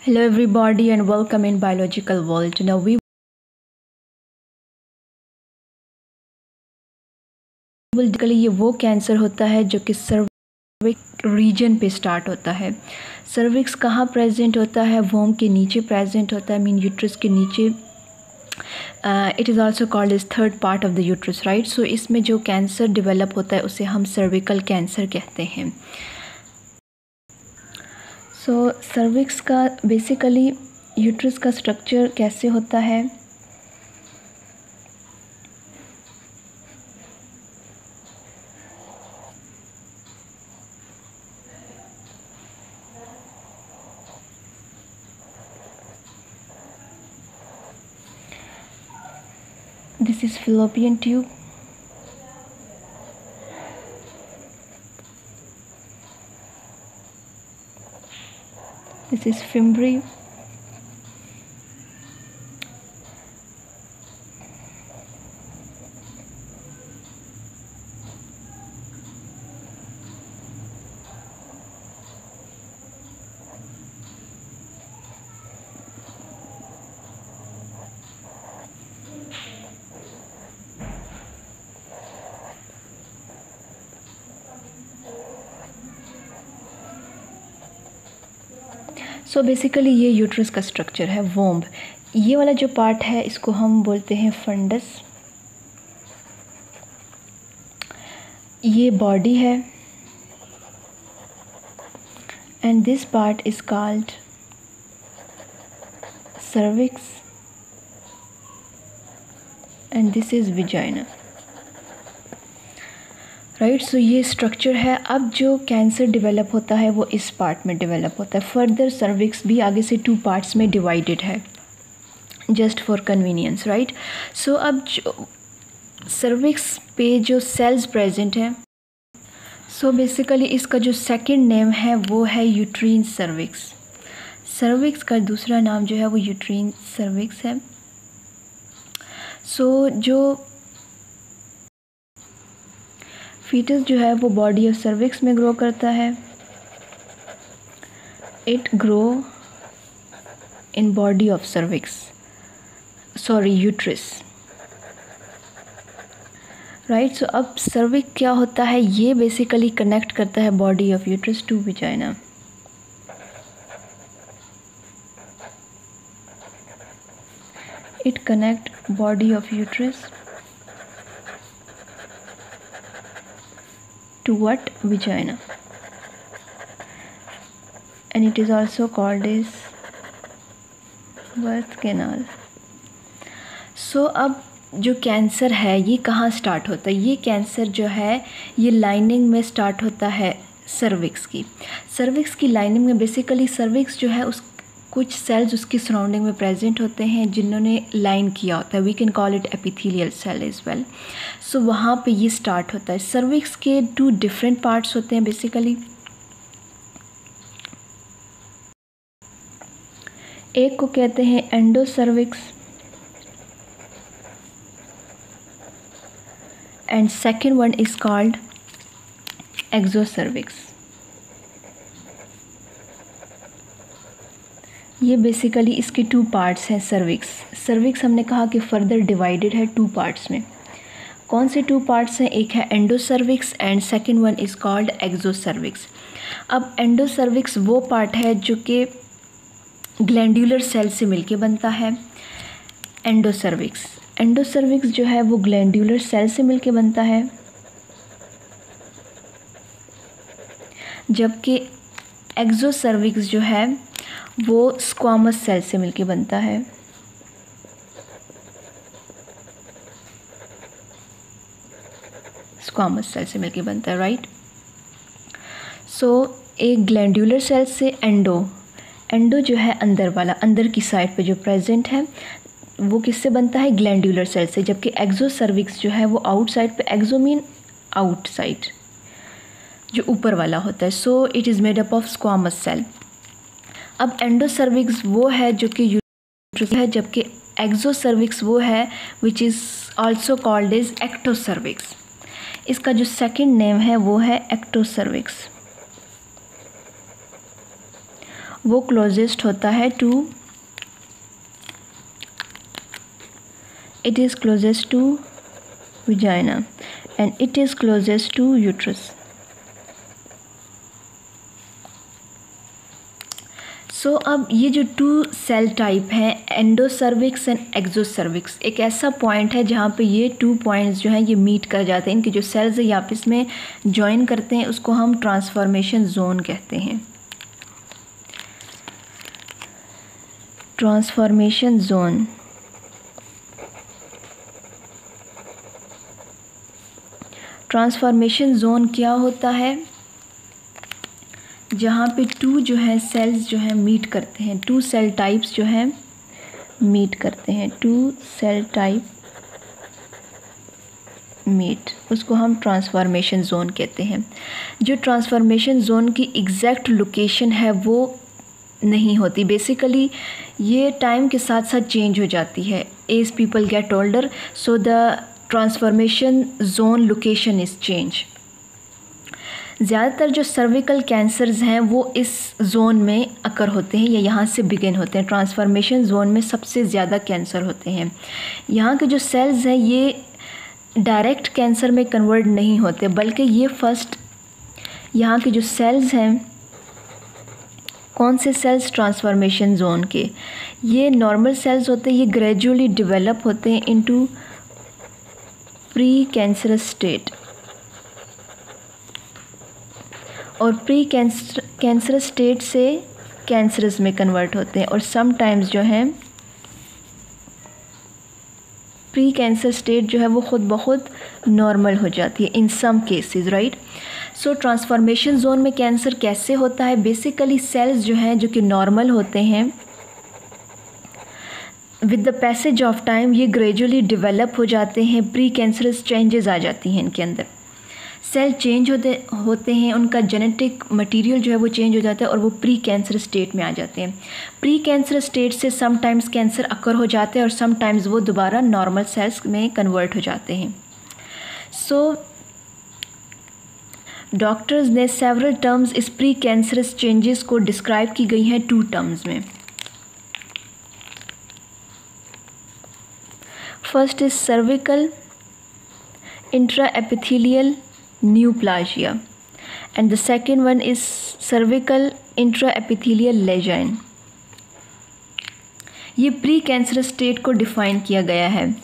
Hello everybody and welcome in biological world. Now we will ये वो cancer होता है जो कि सर्विक्स रीजन पे स्टार्ट होता है। सर्विक्स कहाँ प्रेजेंट होता है? वोम के नीचे प्रेजेंट होता है, मीन यूट्रस के नीचे। It is also called as third part of the uterus, right. So इसमें जो कैंसर डेवलप होता है उसे हम सर्विकल कैंसर कहते हैं। सो सर्विक्स का बेसिकली यूट्रस का स्ट्रक्चर कैसे होता है? This is fallopian tube. This is fimbriae. So basically ये यूट्रस का स्ट्रक्चर है, वोम्ब। ये वाला जो पार्ट है इसको हम बोलते हैं फंडस। ये बॉडी है and this part is called cervix and this is vagina, right. So ये स्ट्रक्चर है। अब जो कैंसर डेवलप होता है वो इस पार्ट में डेवलप होता है। फर्दर सर्विक्स भी आगे से 2 पार्ट्स में डिवाइडेड है, just for convenience, right. So अब जो सर्विक्स पे जो सेल्स प्रेजेंट हैं, सो बेसिकली इसका जो सेकंड नेम है वो है यूट्रीन सर्विक्स। सर्विक्स का दूसरा नाम जो है वो यूट्रीन सर्विक्स है। सो जो फीटस जो है वो बॉडी ऑफ सर्विक्स में ग्रो करता है। It grow in body of cervix, sorry uterus, right. So अब सर्विक्स क्या होता है? ये बेसिकली कनेक्ट करता है body of uterus to vagina. It connect body of uterus to what? Vagina, and it is also called as birth canal. So अब जो cancer है ये कहाँ स्टार्ट होता है? ये कैंसर जो है ये लाइनिंग में स्टार्ट होता है सर्विक्स की। सर्विक्स की लाइनिंग में बेसिकली सर्विक्स जो है उस कुछ सेल्स उसकी सराउंडिंग में प्रेजेंट होते हैं जिन्होंने लाइन किया होता है। We can call it epithelial cell as well. So वहाँ पे ये स्टार्ट होता है। सर्विक्स के 2 डिफरेंट पार्ट्स होते हैं बेसिकली। एक को कहते हैं endocervix and second one is called exocervix. ये बेसिकली इसके 2 पार्ट्स हैं सर्विक्स। सर्विक्स हमने कहा कि फर्दर डिवाइडेड है 2 पार्ट्स में। कौन से 2 पार्ट्स हैं? एक है endocervix and second one is called exocervix. अब एंडोसर्विक्स वो पार्ट है जो कि ग्लैंडुलर सेल से मिलके बनता है। एंडोसर्विक्स जो है वो ग्लैंडुलर सेल से मिलके बनता है, जबकि एक्सोसर्विक्स जो है वो स्क्वामस सेल से मिलके बनता है। स्क्वामस सेल से मिलके बनता है, राइट। सो एक ग्लैंडुलर सेल से एंडो जो है अंदर वाला, अंदर की साइड पे जो प्रेजेंट है वो किससे बनता है? ग्लैंडुलर सेल से। जबकि एक्सोसर्विक्स जो है वो आउटसाइड पे, एक्सो मीन आउटसाइड, जो ऊपर वाला होता है। So it is made up of squamous cell. अब एंडोसर्विक्स वो है जो कि यूट्रस है, जबकि एक्सोसर्विक्स वो है which is also called as ectocervix. इसका जो सेकंड नेम है वो है एक्टोसर्विक्स। वो क्लोजेस्ट होता है to, it is closest to vagina and it is closest to uterus. सो अब ये जो टू सेल टाइप हैं एंडोसर्विक्स एंड एक्सोसर्विक्स, एक ऐसा पॉइंट है जहाँ पे ये टू पॉइंट्स जो हैं ये मीट कर जाते हैं, इनके जो सेल्स है ये आपस में जॉइन करते हैं, उसको हम ट्रांसफॉर्मेशन जोन कहते हैं। ट्रांसफॉर्मेशन जोन, ट्रांसफॉर्मेशन जोन क्या होता है? जहाँ पे टू जो है सेल्स जो है मीट करते हैं, टू सेल टाइप्स जो हैं मीट करते हैं, टू सेल टाइप मीट, उसको हम ट्रांसफॉर्मेशन जोन कहते हैं। जो ट्रांसफॉर्मेशन जोन की एग्जैक्ट लोकेशन है वो नहीं होती, बेसिकली ये टाइम के साथ साथ चेंज हो जाती है as people get older, so the transformation zone location is change. ज़्यादातर जो सर्विकल कैंसर्स हैं वो इस जोन में अकर होते हैं या यहाँ से बिगिन होते हैं। ट्रांसफॉर्मेशन जोन में सबसे ज़्यादा कैंसर होते हैं। यहाँ के जो सेल्स हैं ये डायरेक्ट कैंसर में कन्वर्ट नहीं होते, बल्कि ये फर्स्ट यहाँ के जो सेल्स हैं, कौन से सेल्स? ट्रांसफॉर्मेशन जोन के, ये नॉर्मल सेल्स होते हैं, ये ग्रेजुअली डेवलप होते हैं इनटू प्री कैंसरस स्टेट, और प्री कैंसरस स्टेट से कैंसरस में कन्वर्ट होते हैं, और समटाइम्स जो है प्री कैंसर स्टेट जो है वो ख़ुद बहुत नॉर्मल हो जाती है इन सम केसेस, राइट। सो ट्रांसफॉर्मेशन जोन में कैंसर कैसे होता है? बेसिकली सेल्स जो हैं जो कि नॉर्मल होते हैं, with the passage of time ये ग्रेजुअली डेवलप हो जाते हैं, प्री कैंसरस चेंजेस आ जाती हैं इनके अंदर, सेल चेंज होते हैं, उनका जेनेटिक मटेरियल जो है वो चेंज हो जाता है और वो प्री कैंसर स्टेट में आ जाते हैं। प्री कैंसर स्टेट से समटाइम्स कैंसर अकर हो जाते हैं और समटाइम्स वो दोबारा नॉर्मल सेल्स में कन्वर्ट हो जाते हैं। सो डॉक्टर्स ने सेवरल टर्म्स इस प्री कैंसरस चेंजेस को डिस्क्राइब की गई हैं टू टर्म्स में। First is cervical intraepithelial neoplasia and the second one is cervical intraepithelial lesion। ये प्री कैंसरस स्टेट को डिफाइन किया गया है,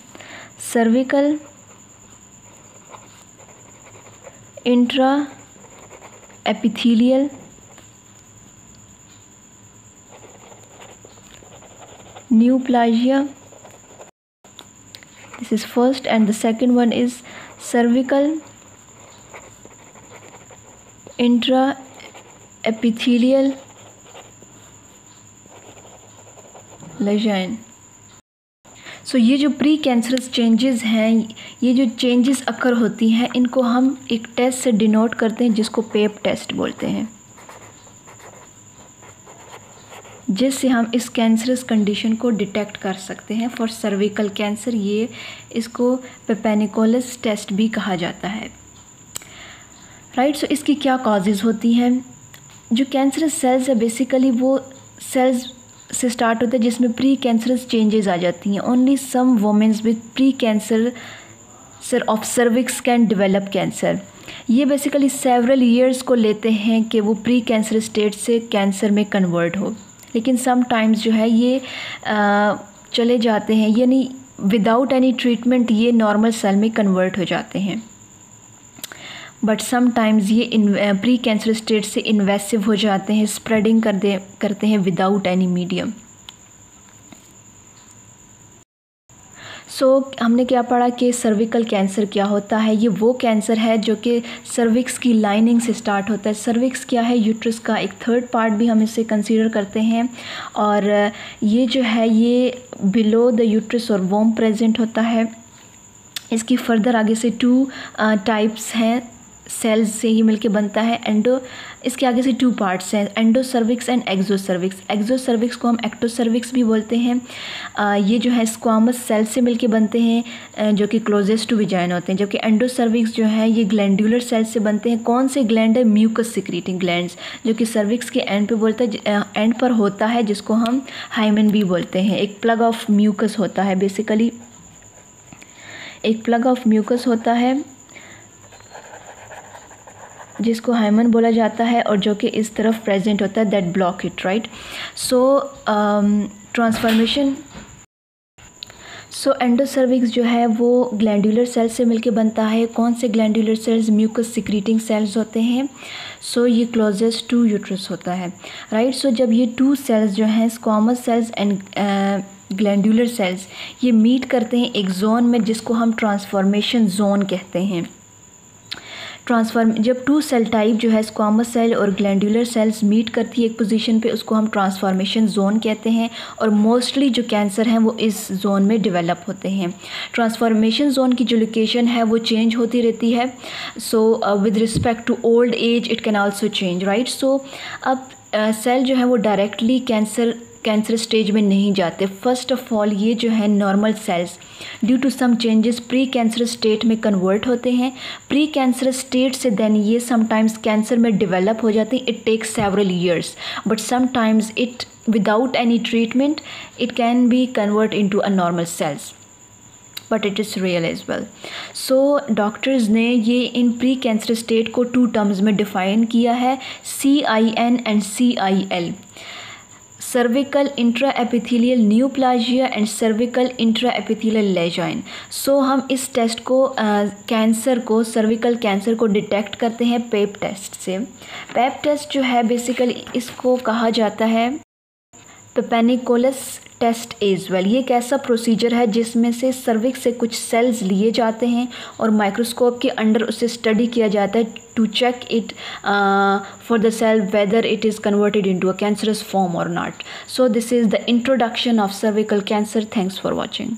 cervical intra epithelial neoplasia, this is first, and the second one is cervical intraepithelial lesion। सो ये जो pre cancerous changes हैं, ये जो चेंजेस अकर होती हैं, इनको हम एक टेस्ट से डिनोट करते हैं जिसको पेप टेस्ट बोलते हैं, जिससे हम इस कैंसरस कंडीशन को डिटेक्ट कर सकते हैं। फॉर सर्विकल कैंसर ये इसको पेपेनिकोलस टेस्ट भी कहा जाता है, राइट। सो इसकी क्या कॉजेज़ होती हैं? जो कैंसरस सेल्स है बेसिकली वो सेल्स से स्टार्ट होता है जिसमें प्री कैंसरस चेंजेस आ जाती हैं। Only some womens with pre cancer of cervix can develop cancer. ये बेसिकली सेवरल ईयर्स को लेते हैं कि वो प्री कैंसर स्टेट से कैंसर में कन्वर्ट हो, लेकिन सम टाइम्स जो है ये चले जाते हैं, यानी विदाउट एनी ट्रीटमेंट ये नॉर्मल सेल में कन्वर्ट हो जाते हैं। बट सम टाइम्स ये प्री कैंसर स्टेट से इन्वेसिव हो जाते हैं, स्प्रेडिंग करते हैं विदाउट एनी मीडियम। सो हमने क्या पढ़ा कि सर्विकल कैंसर क्या होता है? ये वो कैंसर है जो कि सर्विक्स की लाइनिंग से स्टार्ट होता है। सर्विक्स क्या है? यूट्रस का एक थर्ड पार्ट भी हम इसे कंसीडर करते हैं, और ये जो है ये बिलो द यूट्रस और वोम प्रेजेंट होता है। इसकी फर्दर आगे से टू टाइप्स हैं सेल्स से ही मिलके बनता है। एंडो, इसके आगे से 2 पार्ट्स हैं, endocervix and exocervix. Exocervix को हम एक्टो सर्विक्स भी बोलते हैं। ये जो है स्क्वामस सेल से मिलके बनते हैं जो कि क्लोजेस्ट टू विजाइन होते हैं, जबकि एंडो सर्विक्स जो है ये ग्लैंडुलर सेल से बनते हैं। कौन से ग्लैंड है? म्यूकस सिक्रीटिंग ग्लैंड्स, जो कि सर्विक्स के एंड पे बोलता है, एंड पर होता है, जिसको हम हाइमेन भी बोलते हैं। एक प्लग ऑफ म्यूकस होता है, बेसिकली एक प्लग ऑफ म्यूकस होता है जिसको हाइमन बोला जाता है, और जो कि इस तरफ प्रेजेंट होता है, that block it, right. So transformation, so endocervix जो है वो ग्लैंडुलर सेल से मिलके बनता है। कौन से glandular cells? Mucus secreting cells होते हैं। सो ये क्लोजेस्ट टू यूट्रस होता है, राइट। सो जब ये 2 सेल्स जो हैं, squamous cells and glandular cells, ये मीट करते हैं एक जोन में जिसको हम ट्रांसफॉर्मेशन जोन कहते हैं। जब 2 सेल टाइप जो है स्क्वामस सेल और ग्लैंडुलर सेल्स मीट करती है एक पोजीशन पे, उसको हम ट्रांसफॉर्मेशन जोन कहते हैं। और मोस्टली जो कैंसर हैं वो इस जोन में डेवलप होते हैं। ट्रांसफॉर्मेशन जोन की जो लोकेशन है वो चेंज होती रहती है। So with respect to old age it can also change, right. So अब सेल जो है वो डायरेक्टली कैंसर स्टेज में नहीं जाते। फर्स्ट ऑफ ऑल ये जो है normal cells due to some changes pre cancer state में कन्वर्ट होते हैं। प्री कैंसर स्टेट से देन ये समटाइम्स कैंसर में डेवलप हो जाते हैं। It takes several years, but sometimes it without any treatment it can be convert into a normal cells, but it is real as well. So doctors ने ये इन pre cancer state को 2 terms में define किया है, CIN and CIL, cervical intra epithelial neoplasia and cervical intra epithelial lesion. So हम इस test को cancer को, सर्विकल कैंसर को डिटेक्ट करते हैं पेप टेस्ट से। पेप टेस्ट जो है बेसिकली इसको कहा जाता है पेपेनिकोलस टेस्ट एज वेल। ये एक ऐसा प्रोसीजर है जिसमें से सर्विक्स से कुछ सेल्स लिए जाते हैं और माइक्रोस्कोप के अंडर उसे स्टडी किया जाता है to check it for the cell whether it is converted into a cancerous form और not. So this is the introduction of cervical cancer. Thanks for watching.